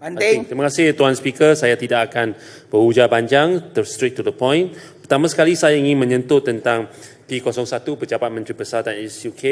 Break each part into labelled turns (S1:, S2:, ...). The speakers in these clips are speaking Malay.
S1: Banding.
S2: Terima kasih Tuan Speaker. Saya tidak akan berujar panjang, straight to the point. Pertama sekali saya ingin menyentuh tentang P01 Pejabat Menteri Besar dan SUK,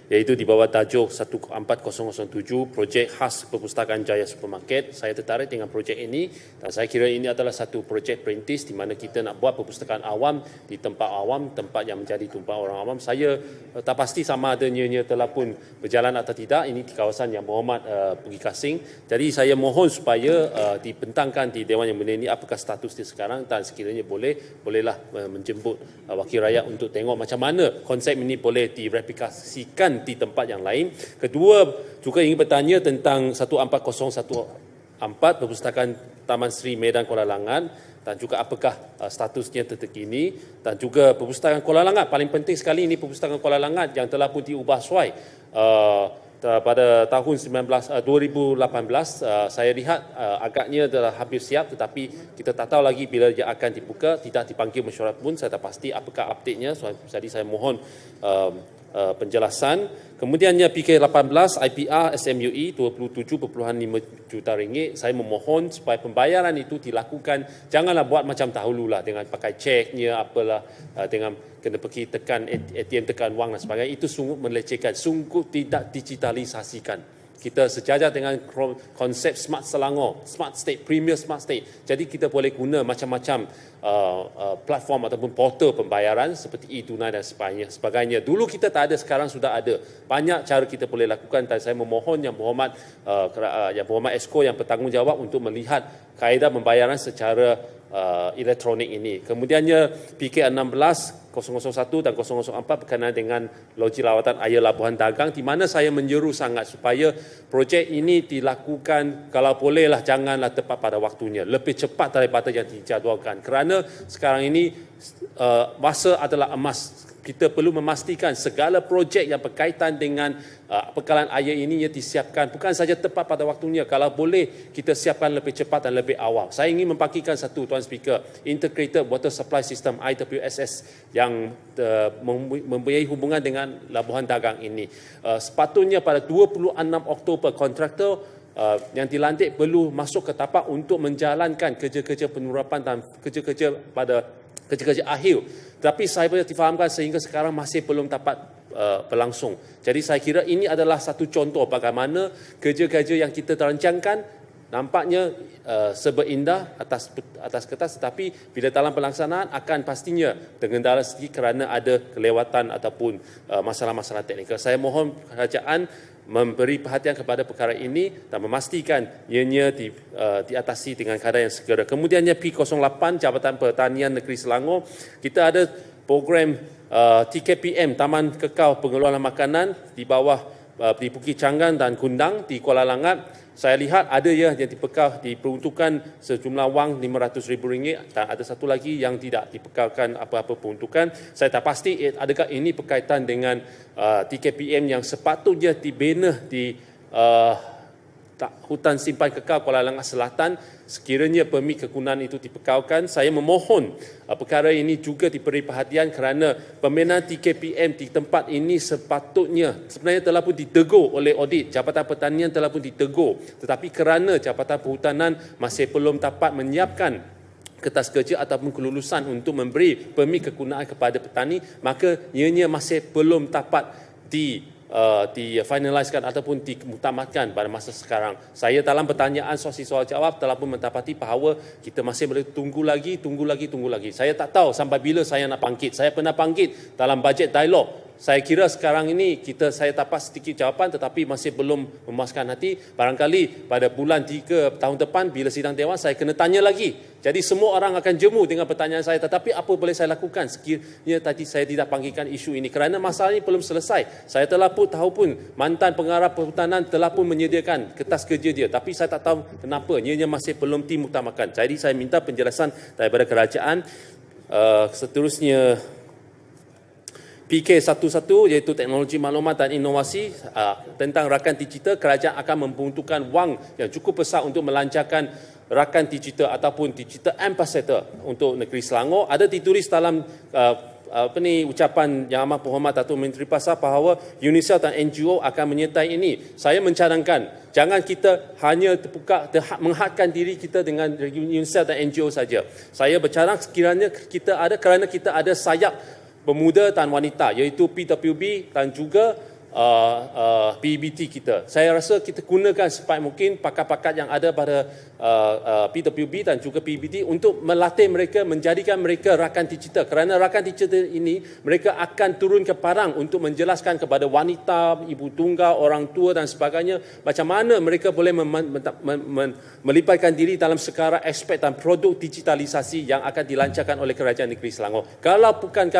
S2: iaitu di bawah tajuk 14007 projek khas Perpustakaan Jaya Supermarket. Saya tertarik dengan projek ini dan saya kira ini adalah satu projek perintis di mana kita nak buat perpustakaan awam di tempat awam, tempat yang menjadi tempat orang awam. Saya tak pasti sama ada ianya telah pun berjalan atau tidak. Ini di kawasan yang berhormat Pergi Kasing. Jadi saya mohon supaya dibentangkan di Dewan Yang Mulia ini apakah status dia sekarang dan sekiranya bolehlah menjemput wakil rakyat untuk tengok macam mana konsep ini boleh direplikasikan di tempat yang lain. Kedua, juga ingin bertanya tentang 14014 Perpustakaan Taman Sri Medan Kuala Langat dan juga apakah statusnya terkini dan juga Perpustakaan Kuala Langat. Paling penting sekali ini Perpustakaan Kuala Langat yang telah pun diubah suai pada tahun 2018 saya lihat agaknya telah hampir siap tetapi kita tak tahu lagi bila dia akan dibuka, tidak dipanggil mesyuarat pun, saya tak pasti apakah update-nya. Jadi saya mohon penjelasan. Kemudiannya PK18 IPR SMUE 27.5 juta ringgit. Saya memohon supaya pembayaran itu dilakukan, janganlah buat macam dahululah dengan pakai ceknya apalah, dengan kena pergi tekan ATM, tekan wang dan sebagainya. Itu sungguh melecehkan, sungguh tidak digitalisasikan. Kita sejajar dengan konsep Smart Selangor, Smart State, Premier Smart State. Jadi kita boleh guna macam-macam platform ataupun portal pembayaran seperti e-tunai dan sebagainya. Dulu kita tak ada, sekarang sudah ada. Banyak cara kita boleh lakukan dan saya memohon Yang Berhormat Exco yang bertanggungjawab untuk melihat kaedah pembayaran secara elektronik ini. Kemudiannya PK16 001 dan 004 berkenaan dengan loji lawatan air Labuhan Dagang, di mana saya menyeru sangat supaya projek ini dilakukan kalau bolehlah janganlah tepat pada waktunya, lebih cepat daripada yang dijadualkan, kerana sekarang ini masa adalah emas. Kita perlu memastikan segala projek yang berkaitan dengan pekalan air ini disiapkan bukan saja tepat pada waktunya, kalau boleh kita siapkan lebih cepat dan lebih awal. Saya ingin membagikan satu, Tuan Speaker, Integrated Water Supply System IWSS yang mempunyai hubungan dengan Labuhan Dagang ini. Sepatutnya pada 26 Oktober kontraktor yang dilantik perlu masuk ke tapak untuk menjalankan kerja-kerja penerapan dan kerja-kerja akhir. Tapi saya boleh difahamkan sehingga sekarang masih belum dapat berlangsung. Jadi saya kira ini adalah satu contoh bagaimana kerja-kerja yang kita terancangkan nampaknya serba indah atas kertas, tetapi bila dalam pelaksanaan akan pastinya tergendala sedikit kerana ada kelewatan ataupun masalah-masalah teknikal. Saya mohon kerajaan memberi perhatian kepada perkara ini dan memastikan ianya diatasi dengan keadaan yang segera. Kemudiannya P08 Jabatan Pertanian Negeri Selangor, kita ada program TKPM Taman Kekal Pengeluaran Makanan di bawah di Bukit Canggan dan Kundang di Kuala Langat. Saya lihat ada yang diperuntukkan sejumlah wang RM500,000 dan ada satu lagi yang tidak dibekalkan apa-apa peruntukan. Saya tak pasti adakah ini berkaitan dengan TKPM yang sepatutnya dibina di Hutan Simpan Kekal Kuala Langat Selatan. Sekiranya permit kegunaan itu dibekalkan, saya memohon perkara ini juga diberi perhatian kerana pembinaan TKPM di tempat ini sepatutnya sebenarnya telah pun ditegur oleh audit. Jabatan Pertanian telah pun ditegur, tetapi kerana Jabatan Perhutanan masih belum dapat menyiapkan kertas kerja ataupun kelulusan untuk memberi permit kegunaan kepada petani, maka ianya masih belum dapat difinaliskan ataupun dimuktamadkan pada masa sekarang. Saya dalam pertanyaan soal jawab telah pun mendapati bahawa kita masih boleh tunggu lagi. Saya tak tahu sampai bila saya nak bangkit. Saya pernah bangkit dalam bajet dialog. Saya kira sekarang ini saya dapat sedikit jawapan tetapi masih belum memuaskan hati. Barangkali pada bulan 3 tahun depan bila sidang Dewan saya kena tanya lagi. Jadi semua orang akan jemu dengan pertanyaan saya, tetapi apa boleh saya lakukan sekiranya tadi saya tidak panggilkan isu ini kerana masalah ini belum selesai. Saya telah pun tahu pun mantan pengarah perhutanan telah pun menyediakan kertas kerja dia, tapi saya tak tahu kenapa ianya masih belum dimuktamadkan. Jadi saya minta penjelasan daripada kerajaan. Seterusnya PK11 iaitu Teknologi Maklumat dan Inovasi tentang rakan digital, kerajaan akan memperuntukkan wang yang cukup besar untuk melancarkan rakan digital ataupun digital ambassador untuk negeri Selangor. Ada ditulis dalam ucapan Yang Amat Berhormat Datuk Menteri Pasar bahawa UNICEF dan NGO akan menyertai ini. Saya mencadangkan jangan kita hanya menghadkan diri kita dengan UNICEF dan NGO saja. Saya bercadang kerana kita ada sayap pemuda dan wanita iaitu PWB dan juga PEBT kita. Saya rasa kita gunakan sebaik mungkin pakat-pakat yang ada pada PWB dan juga PEBT untuk melatih mereka, menjadikan mereka rakan digital. Kerana rakan digital ini, mereka akan turun ke padang untuk menjelaskan kepada wanita, ibu tunggal, orang tua dan sebagainya macam mana mereka boleh melibatkan diri dalam segala aspek dan produk digitalisasi yang akan dilancarkan oleh Kerajaan Negeri Selangor. Kalau bukan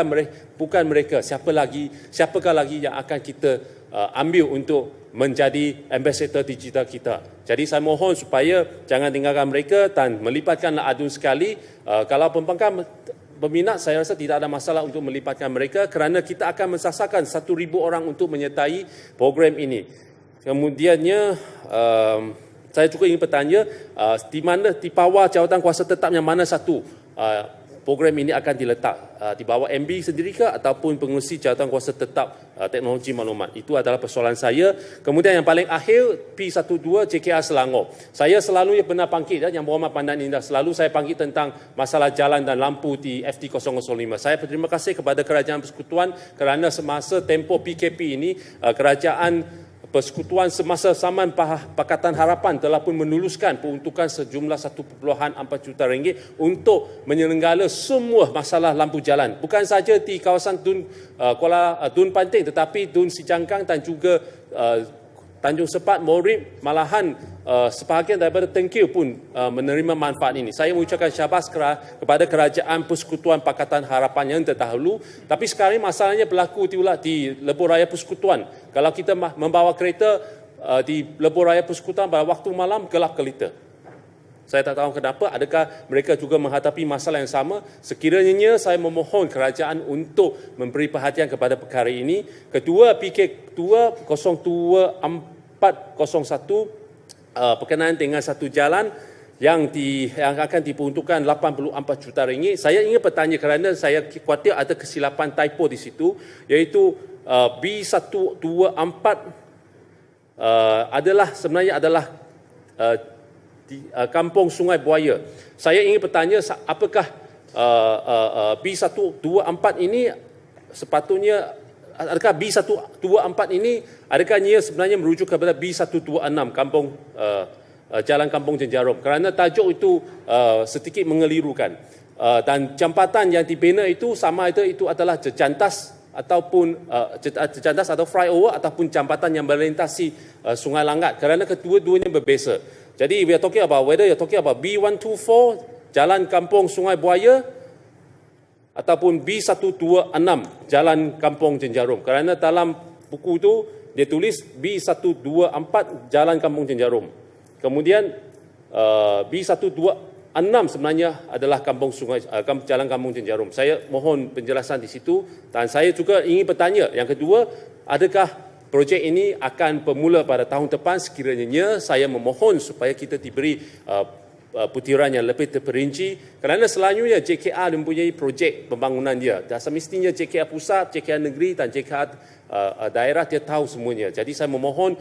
S2: mereka, siapakah lagi yang akan kita ambil untuk menjadi ambassador digital kita. Jadi saya mohon supaya jangan tinggalkan mereka dan melibatkan adun sekali. Kalau pembangkang berminat, saya rasa tidak ada masalah untuk melibatkan mereka kerana kita akan mensasarkan 1,000 orang untuk menyertai program ini. Kemudiannya, saya juga ingin bertanya, di bawah jawatan kuasa tetap yang mana satu program ini akan diletak, di bawah MB sendiri ke ataupun pengurusi jawatan kuasa tetap teknologi maklumat. Itu adalah persoalan saya. Kemudian yang paling akhir, P12 JKR Selangor. Saya selalu pernah bangkit, Yang Berhormat Pandan Indah, selalu saya bangkit tentang masalah jalan dan lampu di FT005. Saya berterima kasih kepada Kerajaan Persekutuan kerana semasa tempoh PKP ini, Kerajaan Persekutuan semasa zaman Pakatan Harapan telah pun menuluskan peruntukan sejumlah 1.4 juta ringgit untuk menyelenggara semua masalah lampu jalan. Bukan saja di kawasan Dun Panting tetapi Dun Sijangkang dan juga Tanjung Sepat, Morib, malahan sebahagian daripada Tengkil pun menerima manfaat ini. Saya mengucapkan syabas kepada Kerajaan Persekutuan Pakatan Harapan yang terdahulu. Tapi sekarang masalahnya berlaku di Lebuh Raya Persekutuan. Kalau kita membawa kereta di Lebuh Raya Persekutuan pada waktu malam, gelap gelita. Saya tak tahu kenapa, adakah mereka juga menghadapi masalah yang sama. Sekiranya saya memohon kerajaan untuk memberi perhatian kepada perkara ini. Kedua, PK2 02401 berkenaan dengan satu jalan yang akan diperuntukkan 84 juta ringgit. Saya ingin bertanya kerana saya khawatir ada kesilapan typo di situ, iaitu B124 sebenarnya adalah di Kampung Sungai Buaya. Saya ingin bertanya apakah B124 ini sepatutnya, adakah B124 ini adakah ia sebenarnya merujuk kepada B126 Jalan Kampung Jenjarum, kerana tajuk itu sedikit mengelirukan. Dan jambatan yang dibina itu sama ada itu adalah jejantas ataupun jejantas atau flyover ataupun jambatan yang melintasi Sungai Langat, kerana kedua-duanya berbeza. Jadi we are talking about whether you're talking about B124 Jalan Kampung Sungai Buaya ataupun B126 Jalan Kampung Jenjarum. Kerana dalam buku itu dia tulis B124 Jalan Kampung Jenjarum. Kemudian B126 sebenarnya adalah Jalan Kampung Jenjarum. Saya mohon penjelasan di situ. Dan saya juga ingin bertanya, yang kedua, adakah projek ini akan bermula pada tahun depan? Sekiranya saya memohon supaya kita diberi putiran yang lebih terperinci, kerana selanjutnya JKR mempunyai projek pembangunan dia. Dan semestinya JKR pusat, JKR negeri dan JKR daerah dia tahu semuanya. Jadi saya memohon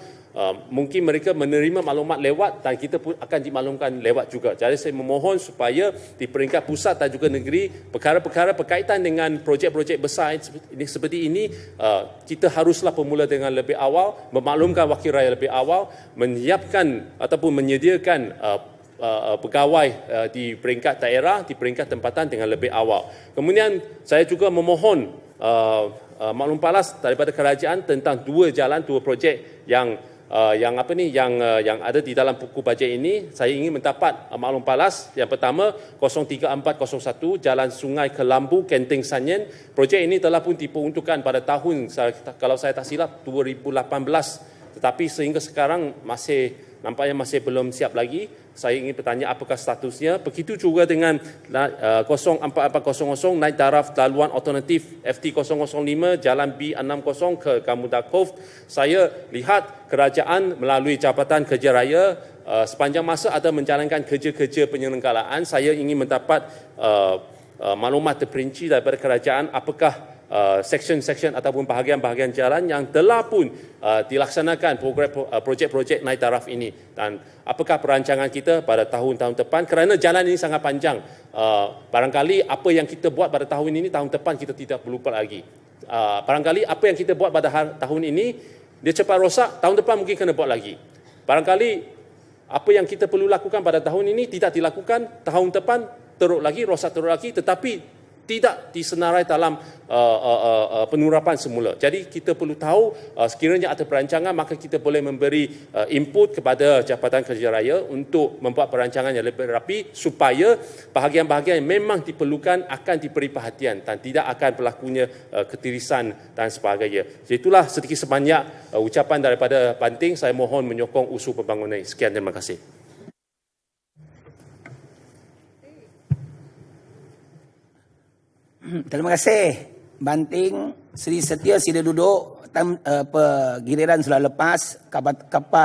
S2: mungkin mereka menerima maklumat lewat dan kita pun akan dimaklumkan lewat juga. Jadi saya memohon supaya di peringkat pusat dan juga negeri, perkara-perkara berkaitan dengan projek-projek besar seperti ini, kita haruslah bermula dengan lebih awal, memaklumkan wakil rakyat lebih awal, menyiapkan ataupun menyediakan pegawai di peringkat daerah, di peringkat tempatan dengan lebih awal. Kemudian saya juga memohon maklum palas daripada kerajaan tentang dua projek yang ada di dalam buku bajet ini. Saya ingin mendapat maklum palas. Yang pertama 03401 Jalan Sungai Kelambu, Kenting Sanyen. Projek ini telah pun diperuntukkan pada tahun, kalau saya tak silap, 2018. Tetapi sehingga sekarang nampaknya masih belum siap lagi. Saya ingin bertanya apakah statusnya. Begitu juga dengan 04400 naik taraf laluan alternatif FT005 Jalan B60 ke Gamuda Cove. Saya lihat kerajaan melalui Jabatan Kerja Raya sepanjang masa ada menjalankan kerja-kerja penyelenggaraan. Saya ingin mendapat maklumat terperinci daripada kerajaan apakah seksyen-seksyen ataupun bahagian-bahagian jalan yang telah pun dilaksanakan projek-projek naik taraf ini, dan apakah perancangan kita pada tahun-tahun depan, kerana jalan ini sangat panjang. Barangkali apa yang kita buat pada tahun ini, tahun depan kita tidak perlu buat lagi. Barangkali apa yang kita buat pada tahun ini dia cepat rosak, tahun depan mungkin kena buat lagi. Barangkali apa yang kita perlu lakukan pada tahun ini tidak dilakukan, tahun depan teruk lagi, rosak teruk lagi, tetapi tidak disenarai dalam penurapan semula. Jadi kita perlu tahu sekiranya ada perancangan, maka kita boleh memberi input kepada Jabatan Kerja Raya untuk membuat perancangan yang lebih rapi supaya bahagian-bahagian yang memang diperlukan akan diberi perhatian dan tidak akan berlakunya ketirisan dan sebagainya. Jadi itulah sedikit sebanyak ucapan daripada Banting. Saya mohon menyokong usul pembangunan ini. Sekian, terima kasih.
S1: Terima kasih Banting. Seri Setia sila duduk. Giliran sudah lepas. Kapal